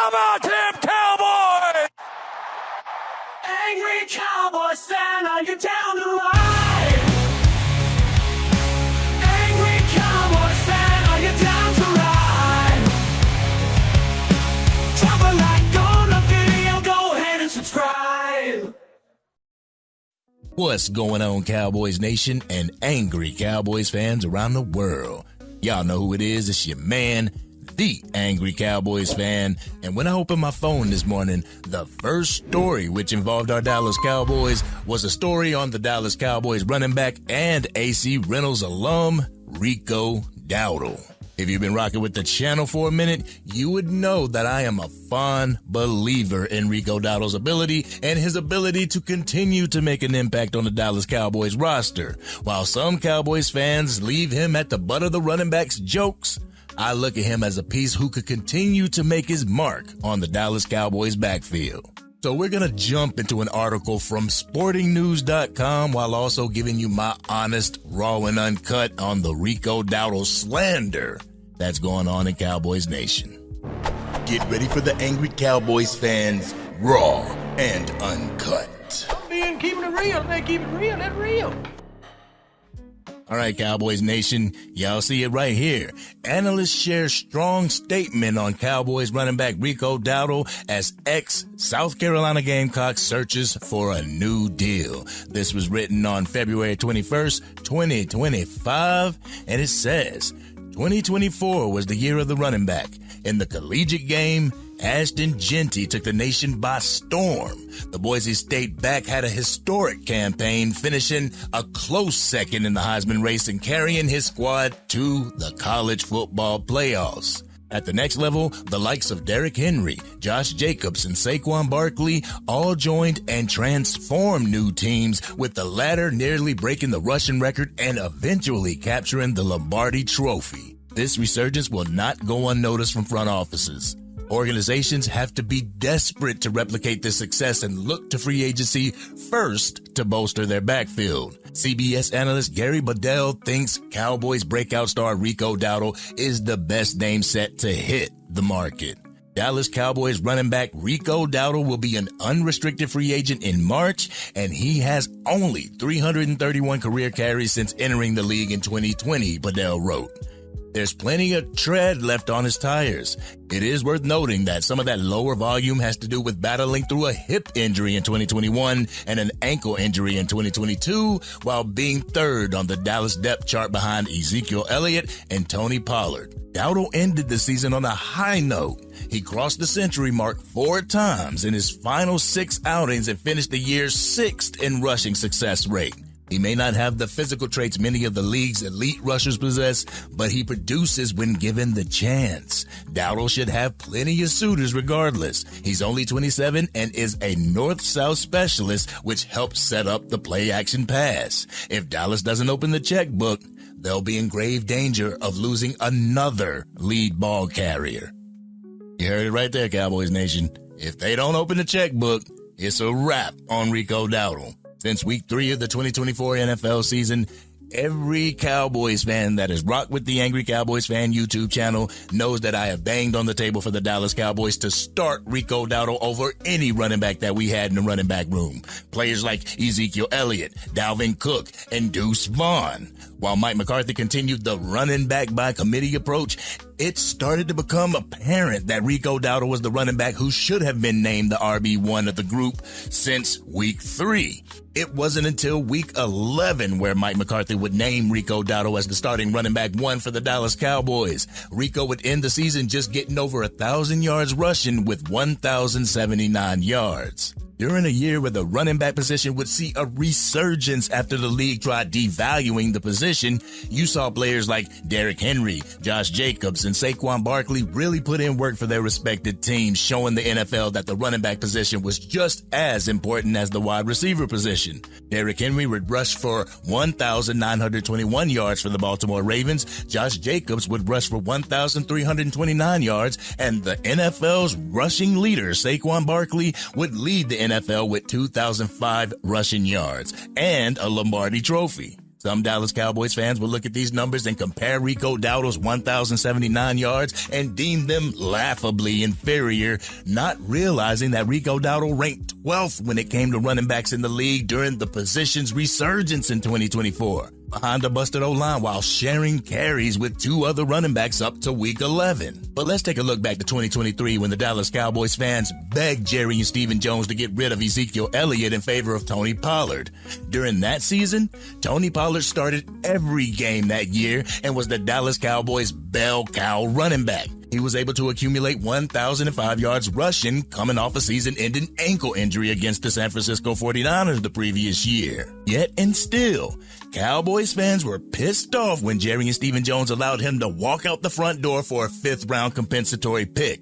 How about them Cowboys? Angry Cowboys fan, are you down to ride? Angry Cowboys fan, are you down to ride? Drop a like on the video, go ahead and subscribe. What's going on, Cowboys Nation and angry Cowboys fans around the world? Y'all know who it is. It's your man, the Angry Cowboys fan. And when I opened my phone this morning, the first story which involved our Dallas Cowboys was a story on the Dallas Cowboys running back and AC Reynolds alum, Rico Dowdle. If you've been rocking with the channel for a minute, you would know that I am a fond believer in Rico Dowdle's ability and his ability to continue to make an impact on the Dallas Cowboys roster. While some Cowboys fans leave him at the butt of the running back's jokes, I look at him as a piece who could continue to make his mark on the Dallas Cowboys backfield. So we're going to jump into an article from sportingnews.com while also giving you my honest, raw and uncut on the Rico Dowdle slander that's going on in Cowboys Nation. Get ready for the angry Cowboys fans, raw and uncut. I'm keeping it real. They keep it real. That's real. All right, Cowboys Nation, y'all see it right here. Analysts share strong statement on Cowboys running back Rico Dowdle as ex-South Carolina Gamecock searches for a new deal. This was written on February 21st, 2025, and it says, 2024 was the year of the running back. In the collegiate game, Ashton Jeanty took the nation by storm. The Boise State back had a historic campaign, finishing a close second in the Heisman race and carrying his squad to the college football playoffs. At the next level, the likes of Derrick Henry, Josh Jacobs, and Saquon Barkley all joined and transformed new teams, with the latter nearly breaking the rushing record and eventually capturing the Lombardi Trophy. This resurgence will not go unnoticed from front offices. Organizations have to be desperate to replicate this success and look to free agency first to bolster their backfield. CBS analyst Gary Bedell thinks Cowboys breakout star Rico Dowdle is the best name set to hit the market. Dallas Cowboys running back Rico Dowdle will be an unrestricted free agent in March, and he has only 331 career carries since entering the league in 2020, Bedell wrote. There's plenty of tread left on his tires. It is worth noting that some of that lower volume has to do with battling through a hip injury in 2021 and an ankle injury in 2022, while being third on the Dallas depth chart behind Ezekiel Elliott and Tony Pollard. Dowdle ended the season on a high note. He crossed the century mark 4 times in his final 6 outings and finished the year 6th in rushing success rate. He may not have the physical traits many of the league's elite rushers possess, but he produces when given the chance. Dowdle should have plenty of suitors regardless. He's only 27 and is a north-south specialist, which helps set up the play-action pass. If Dallas doesn't open the checkbook, they'll be in grave danger of losing another lead ball carrier. You heard it right there, Cowboys Nation. If they don't open the checkbook, it's a wrap on Rico Dowdle. Since week 3 of the 2024 NFL season, every Cowboys fan that has rocked with the Angry Cowboys Fan YouTube channel knows that I have banged on the table for the Dallas Cowboys to start Rico Dowdle over any running back that we had in the running back room. Players like Ezekiel Elliott, Dalvin Cook, and Deuce Vaughn. While Mike McCarthy continued the running back by committee approach, it started to become apparent that Rico Dowdle was the running back who should have been named the RB1 of the group since week 3. It wasn't until week 11 where Mike McCarthy would name Rico Dowdle as the starting running back 1 for the Dallas Cowboys. Rico would end the season just getting over 1,000 yards rushing with 1,079 yards. During a year where the running back position would see a resurgence after the league tried devaluing the position, you saw players like Derrick Henry, Josh Jacobs, and Saquon Barkley really put in work for their respected teams, showing the NFL that the running back position was just as important as the wide receiver position. Derrick Henry would rush for 1,921 yards for the Baltimore Ravens, Josh Jacobs would rush for 1,329 yards, and the NFL's rushing leader, Saquon Barkley, would lead the NFL with 2,005 rushing yards and a Lombardi Trophy. Some Dallas Cowboys fans will look at these numbers and compare Rico Dowdle's 1,079 yards and deem them laughably inferior, not realizing that Rico Dowdle ranked 12th when it came to running backs in the league during the position's resurgence in 2024, behind a busted O-line while sharing carries with two other running backs up to week 11. But let's take a look back to 2023 when the Dallas Cowboys fans begged Jerry and Stephen Jones to get rid of Ezekiel Elliott in favor of Tony Pollard. During that season, Tony Pollard started every game that year and was the Dallas Cowboys' bell cow running back. He was able to accumulate 1,005 yards rushing coming off a season-ending ankle injury against the San Francisco 49ers the previous year. Yet and still, Cowboys fans were pissed off when Jerry and Stephen Jones allowed him to walk out the front door for a fifth-round compensatory pick.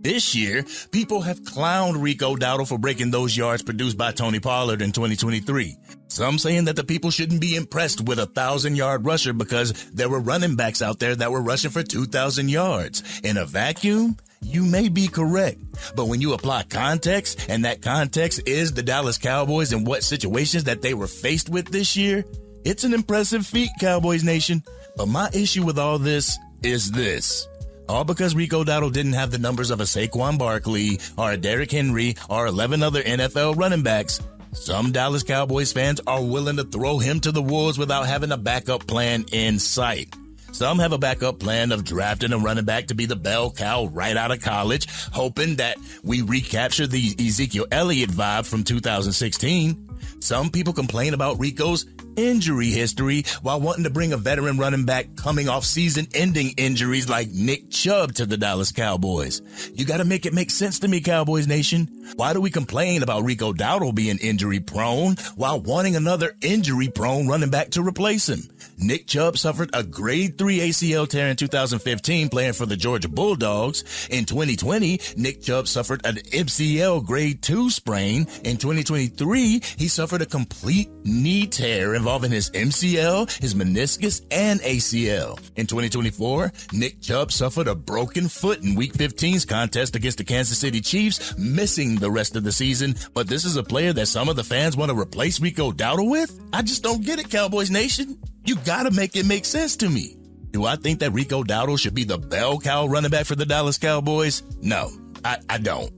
This year, people have clowned Rico Dowdle for breaking those yards produced by Tony Pollard in 2023. Some saying that the people shouldn't be impressed with a 1,000-yard rusher because there were running backs out there that were rushing for 2,000 yards. In a vacuum, you may be correct. But when you apply context, and that context is the Dallas Cowboys and what situations that they were faced with this year, it's an impressive feat, Cowboys Nation. But my issue with all this is this. All because Rico Dowdle didn't have the numbers of a Saquon Barkley or a Derrick Henry or 11 other NFL running backs, some Dallas Cowboys fans are willing to throw him to the wolves without having a backup plan in sight. Some have a backup plan of drafting a running back to be the bell cow right out of college, hoping that we recapture the Ezekiel Elliott vibe from 2016. Some people complain about Rico's injury history while wanting to bring a veteran running back coming off season-ending injuries like Nick Chubb to the Dallas Cowboys. You gotta make it make sense to me, Cowboys Nation. Why do we complain about Rico Dowdle being injury-prone while wanting another injury-prone running back to replace him? Nick Chubb suffered a grade 3 ACL tear in 2015 playing for the Georgia Bulldogs. In 2020, Nick Chubb suffered an MCL grade 2 sprain. In 2023, he suffered a complete knee tear involving his MCL, his meniscus, and ACL. In 2024, Nick Chubb suffered a broken foot in Week 15's contest against the Kansas City Chiefs, missing the rest of the season. But this is a player that some of the fans want to replace Rico Dowdle with? I just don't get it, Cowboys Nation. You gotta make it make sense to me. Do I think that Rico Dowdle should be the bell cow running back for the Dallas Cowboys? No, I don't.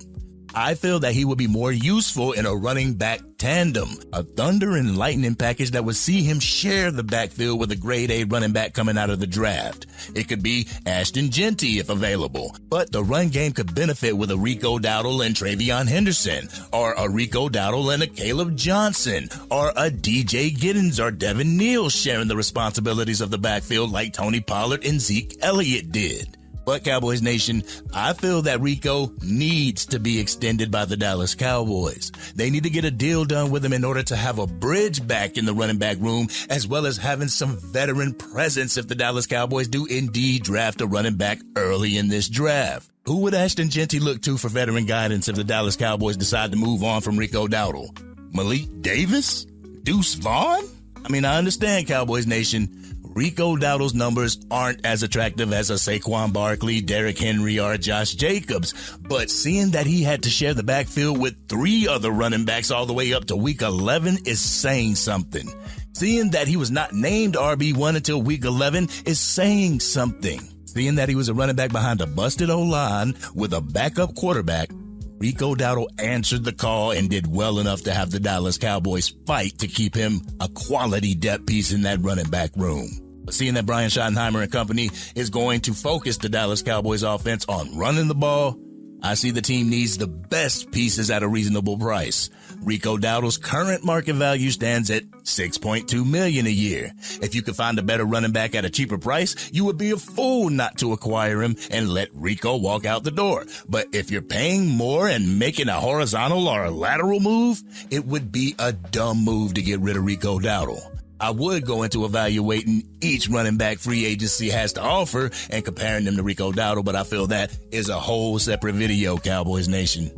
I feel that he would be more useful in a running back tandem, a thunder and lightning package that would see him share the backfield with a grade A running back coming out of the draft. It could be Ashton Genty if available, but the run game could benefit with a Rico Dowdle and Travion Henderson, or a Rico Dowdle and a Caleb Johnson, or a DJ Giddens or Devin Neal sharing the responsibilities of the backfield like Tony Pollard and Zeke Elliott did. But Cowboys Nation, I feel that Rico needs to be extended by the Dallas Cowboys. They need to get a deal done with him in order to have a bridge back in the running back room, as well as having some veteran presence if the Dallas Cowboys do indeed draft a running back early in this draft. Who would Ashton Genty look to for veteran guidance if the Dallas Cowboys decide to move on from Rico Dowdle? Malik Davis? Deuce Vaughn? I mean, I understand, Cowboys Nation. Rico Dowdle's numbers aren't as attractive as a Saquon Barkley, Derrick Henry, or Josh Jacobs, but seeing that he had to share the backfield with 3 other running backs all the way up to week 11 is saying something. Seeing that he was not named RB1 until week 11 is saying something. Seeing that he was a running back behind a busted O-line with a backup quarterback, Rico Dowdle answered the call and did well enough to have the Dallas Cowboys fight to keep him a quality depth piece in that running back room. But seeing that Brian Schottenheimer and company is going to focus the Dallas Cowboys offense on running the ball, I see the team needs the best pieces at a reasonable price. Rico Dowdle's current market value stands at $6.2 million a year. If you could find a better running back at a cheaper price, you would be a fool not to acquire him and let Rico walk out the door. But if you're paying more and making a horizontal or a lateral move, it would be a dumb move to get rid of Rico Dowdle. I would go into evaluating each running back free agency has to offer and comparing them to Rico Dowdle, but I feel that is a whole separate video, Cowboys Nation.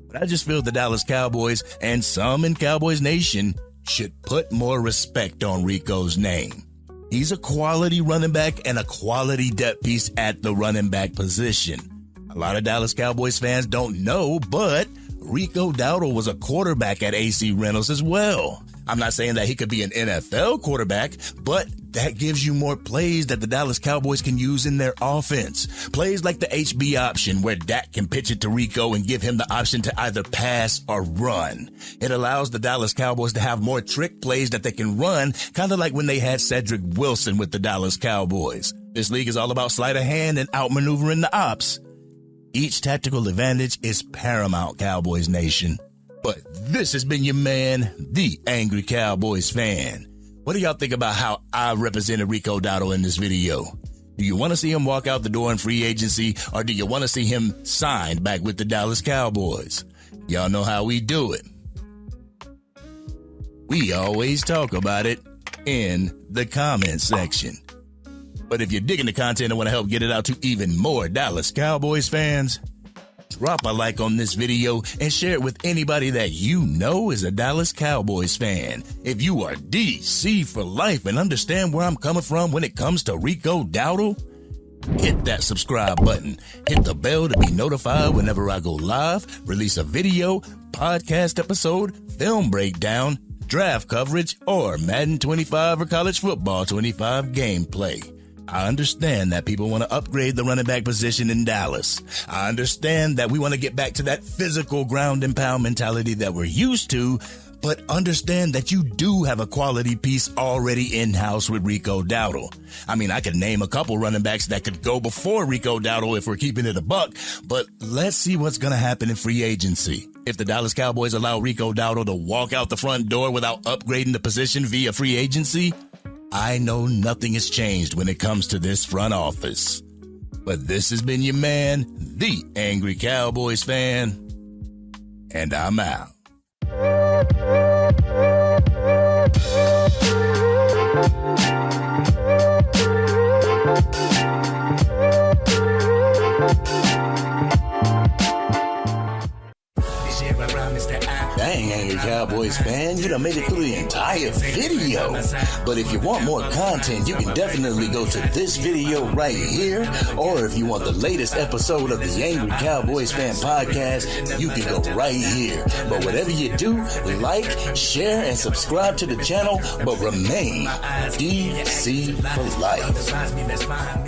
But I just feel the Dallas Cowboys and some in Cowboys Nation should put more respect on Rico's name. He's a quality running back and a quality depth piece at the running back position. A lot of Dallas Cowboys fans don't know, but Rico Dowdle was a quarterback at AC Reynolds as well. I'm not saying that he could be an NFL quarterback, but that gives you more plays that the Dallas Cowboys can use in their offense. Plays like the HB option where Dak can pitch it to Rico and give him the option to either pass or run. It allows the Dallas Cowboys to have more trick plays that they can run, kind of like when they had Cedric Wilson with the Dallas Cowboys. This league is all about sleight of hand and outmaneuvering the ops. Each tactical advantage is paramount, Cowboys Nation. But this has been your man, the Angry Cowboys fan. What do y'all think about how I represented Rico Dowdle in this video? Do you want to see him walk out the door in free agency, or do you want to see him signed back with the Dallas Cowboys? Y'all know how we do it. We always talk about it in the comment section. But if you're digging the content and want to help get it out to even more Dallas Cowboys fans, drop a like on this video and share it with anybody that you know is a Dallas Cowboys fan. If you are DC for life and understand where I'm coming from when it comes to Rico Dowdle, hit that subscribe button. Hit the bell to be notified whenever I go live, release a video, podcast episode, film breakdown, draft coverage, or Madden 25 or college football 25 gameplay. I understand that people want to upgrade the running back position in Dallas. I understand that we want to get back to that physical ground and pound mentality that we're used to, but understand that you do have a quality piece already in-house with Rico Dowdle. I mean, I could name a couple running backs that could go before Rico Dowdle if we're keeping it a buck, but let's see what's going to happen in free agency. If the Dallas Cowboys allow Rico Dowdle to walk out the front door without upgrading the position via free agency, I know nothing has changed when it comes to this front office. But this has been your man, the Angry Cowboys fan, and I'm out. Dang, Angry Cowboys fan, you done made it through the entire video. But if you want more content, you can definitely go to this video right here. Or if you want the latest episode of the Angry Cowboys fan podcast, you can go right here. But whatever you do, like, share, and subscribe to the channel, but remain DC for life.